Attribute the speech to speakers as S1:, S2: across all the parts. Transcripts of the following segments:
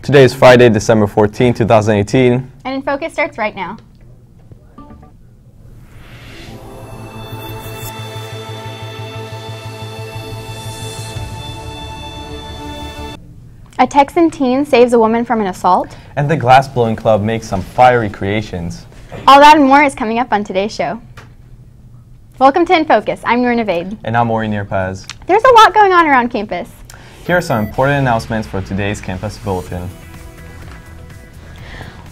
S1: Today is Friday, December 14, 2018.
S2: And INFocus starts right now. A Texan teen saves a woman from an assault.
S1: And the Glassblowing Club makes some fiery creations.
S2: All that and more is coming up on today's show. Welcome to INFocus. I'm Noor Navaid.
S1: And I'm Ori Nirpaz.
S2: There's a lot going on around campus.
S1: Here are some important announcements for today's campus bulletin.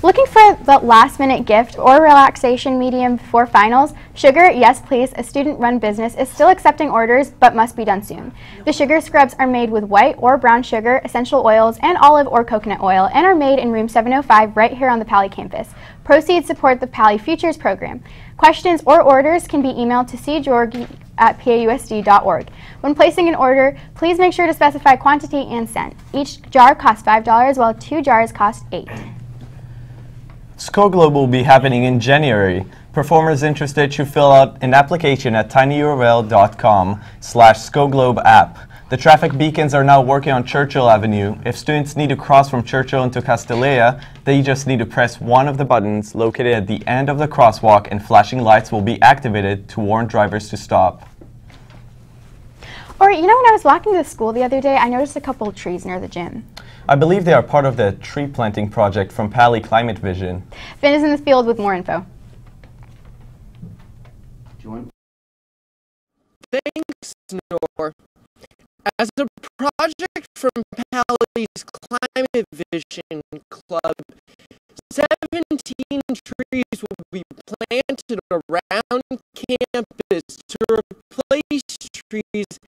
S2: Looking for the last-minute gift or relaxation medium before finals? Sugar, Yes Please, a student-run business, is still accepting orders but must be done soon. The sugar scrubs are made with white or brown sugar, essential oils, and olive or coconut oil, and are made in room 705 right here on the Pali campus. Proceeds support the Pali Futures program. Questions or orders can be emailed to cgeorgi@pausd.org. When placing an order, please make sure to specify quantity and cent. Each jar costs $5, while 2 jars cost $8.
S1: SCO Globe will be happening in January. Performers interested should fill out an application at tinyurl.com/SCOGlobeApp. The traffic beacons are now working on Churchill Avenue. If students need to cross from Churchill into Castellea, they just need to press one of the buttons located at the end of the crosswalk, and flashing lights will be activated to warn drivers to stop.
S2: Or, you know, when I was walking to the school the other day, I noticed a couple of trees near the gym.
S1: I believe they are part of the tree planting project from Pali Climate Vision.
S2: Finn is in the field with more info.
S3: Thanks, Noor. As a project from Pali's Climate Vision Club, 17 trees will be planted around campus to replace trees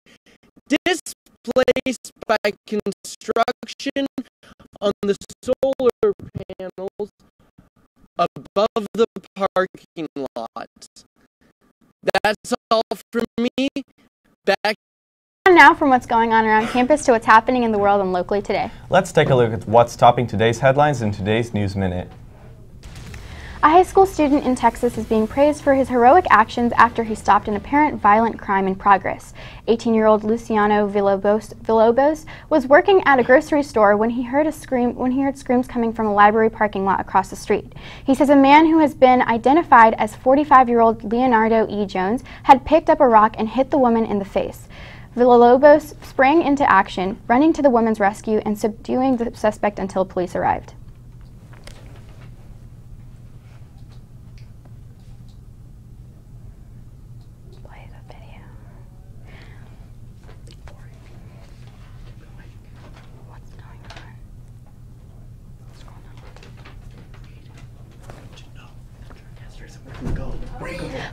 S3: displaced by construction on the solar panels above the parking lots. That's all from me. Back
S2: Now from what's going on around campus to what's happening in the world and locally today.
S1: Let's take a look at what's topping today's headlines in today's News Minute.
S2: A high school student in Texas is being praised for his heroic actions after he stopped an apparent violent crime in progress. 18-year-old Luciano Villalobos was working at a grocery store when he heard screams coming from a library parking lot across the street. He says a man who has been identified as 45-year-old Leonardo E. Jones had picked up a rock and hit the woman in the face. Villalobos sprang into action, running to the woman's rescue and subduing the suspect until police arrived.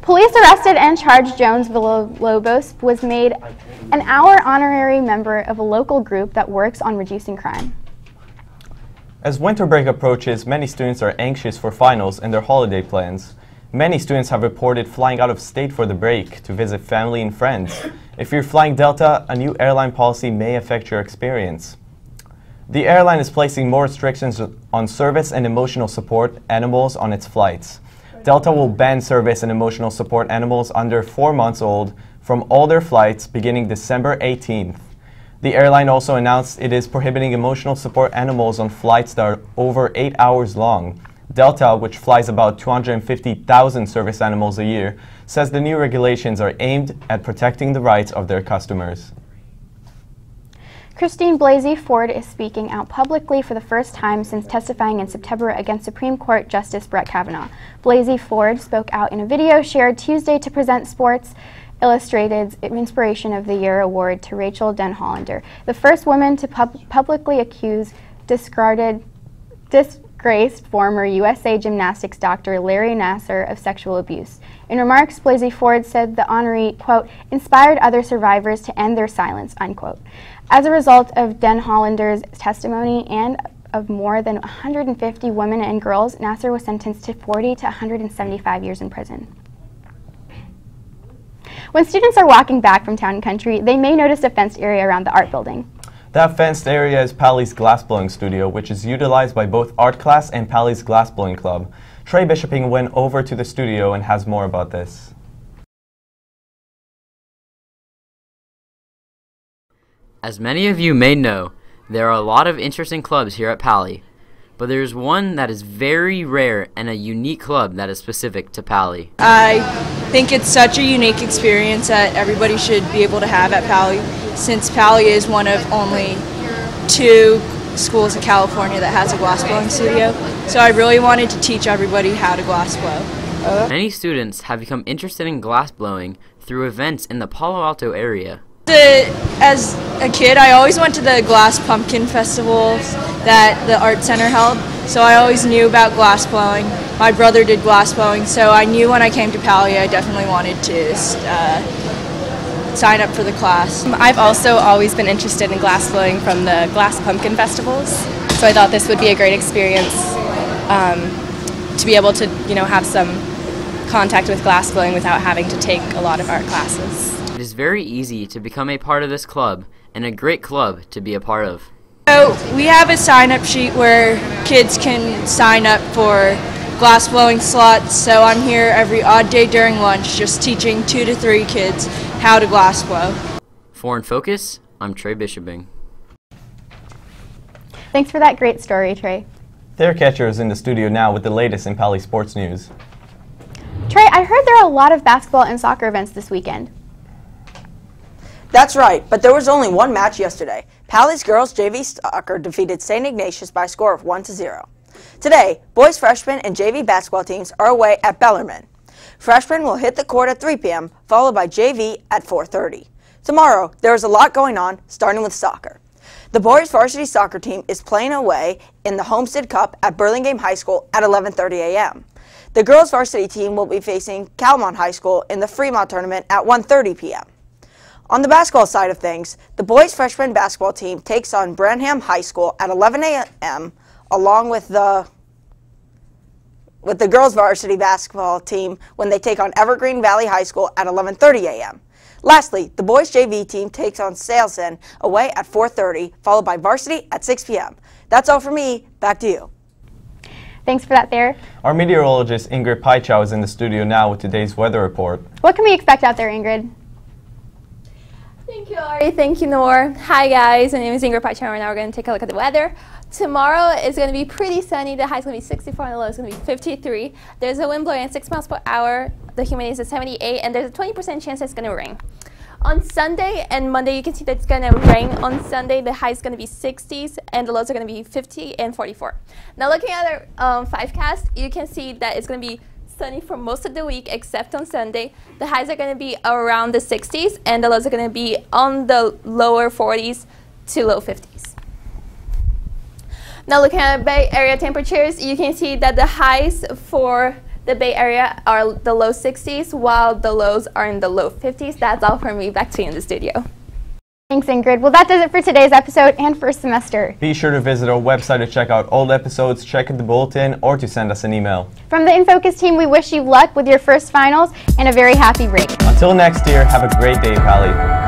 S2: Police arrested and charged Jones. Villalobos was made an honorary member of a local group that works on reducing crime.
S1: As winter break approaches, many students are anxious for finals and their holiday plans. Many students have reported flying out of state for the break to visit family and friends. If you're flying Delta, a new airline policy may affect your experience. The airline is placing more restrictions on service and emotional support animals on its flights. Delta will ban service and emotional support animals under 4 months old from all their flights beginning December 18th. The airline also announced it is prohibiting emotional support animals on flights that are over 8 hours long. Delta, which flies about 250,000 service animals a year, says the new regulations are aimed at protecting the rights of their customers.
S2: Christine Blasey Ford is speaking out publicly for the first time since testifying in September against Supreme Court Justice Brett Kavanaugh. Blasey Ford spoke out in a video shared Tuesday to present Sports Illustrated's Inspiration of the Year award to Rachel Denhollander, the first woman to publicly accuse disgraced former USA gymnastics doctor Larry Nassar of sexual abuse. In remarks, Blasey Ford said the honoree, quote, inspired other survivors to end their silence, unquote. As a result of Denhollander's testimony and of more than 150 women and girls, Nassar was sentenced to 40 to 175 years in prison. When students are walking back from Town and Country, they may notice a fenced area around the art building.
S1: That fenced area is Pali's glassblowing studio, which is utilized by both art class and Pali's Glassblowing Club. Trey Bishoping went over to the studio and has more about this.
S4: As many of you may know, There are a lot of interesting clubs here at Pali, but there's one that is very rare and a unique club that is specific to Pali.
S5: I think it's such a unique experience that everybody should be able to have at Pali, since Pali is one of only 2 schools in California that has a glassblowing studio. So I really wanted to teach everybody how to glassblow.
S4: Many students have become interested in glassblowing through events in the Palo Alto area.
S5: As a kid, I always went to the glass pumpkin festivals that the art center held, so I always knew about glassblowing. My brother did glassblowing, so I knew when I came to Pali I definitely wanted to sign up for the class.
S6: I've also always been interested in glassblowing from the glass pumpkin festivals, so I thought this would be a great experience to be able to, have some contact with glassblowing without having to take a lot of art classes.
S4: It is very easy to become a part of this club and a great club to be a part of.
S5: So we have a sign-up sheet where kids can sign up for glassblowing slots, so I'm here every odd day during lunch just teaching 2 to 3 kids how to glassblow.
S4: For INFocus, I'm Trey Bishoping.
S2: Thanks for that great story, Trey.
S1: Thayer Catcher is in the studio now with the latest in Pali sports news.
S2: Trey, I heard there are a lot of basketball and soccer events this weekend.
S7: That's right, but there was only one match yesterday. Pali's girls JV soccer defeated St. Ignatius by a score of 1-0. Today, boys freshman and JV basketball teams are away at Bellarmine. Freshmen will hit the court at 3 p.m., followed by JV at 4:30. Tomorrow, there is a lot going on, starting with soccer. The boys varsity soccer team is playing away in the Homestead Cup at Burlingame High School at 11:30 a.m. The girls varsity team will be facing Calamont High School in the Fremont tournament at 1:30 p.m. On the basketball side of things, the boys freshman basketball team takes on Branham High School at 11 a.m. along with the girls varsity basketball team when they take on Evergreen Valley High School at 11:30 a.m. Lastly, the boys JV team takes on Saleston away at 4:30, followed by varsity at 6 p.m. That's all for me. Back to you.
S2: Thanks for that, Thayer.
S1: Our meteorologist Ingrid Paichow is in the studio now with today's weather report.
S2: What can we expect out there, Ingrid?
S8: Thank you, Ari. Thank you, Noor. Hi, guys. My name is Ingrid Paichow, and now we're going to take a look at the weather. Tomorrow is going to be pretty sunny. The high is going to be 64 and the low is going to be 53. There's a wind blowing at 6 miles per hour. The humidity is at 78, and there's a 20% chance it's going to rain. On Sunday and Monday, you can see that it's going to rain. On Sunday, the high is going to be 60s, and the lows are going to be 50 and 44. Now, looking at our 5cast, you can see that it's going to be sunny for most of the week except on Sunday. The highs are going to be around the 60s, and the lows are going to be on the lower 40s to low 50s. Now, looking at Bay Area temperatures, you can see that the highs for the Bay Area are the low 60s, while the lows are in the low 50s. That's all from me. Back to you in the studio.
S2: Thanks, Ingrid. Well, that does it for today's episode and first semester.
S1: Be sure to visit our website to check out old episodes, check the bulletin, or to send us an email.
S2: From the INFocus team, we wish you luck with your first finals and a very happy break.
S1: Until next year, have a great day, Pali.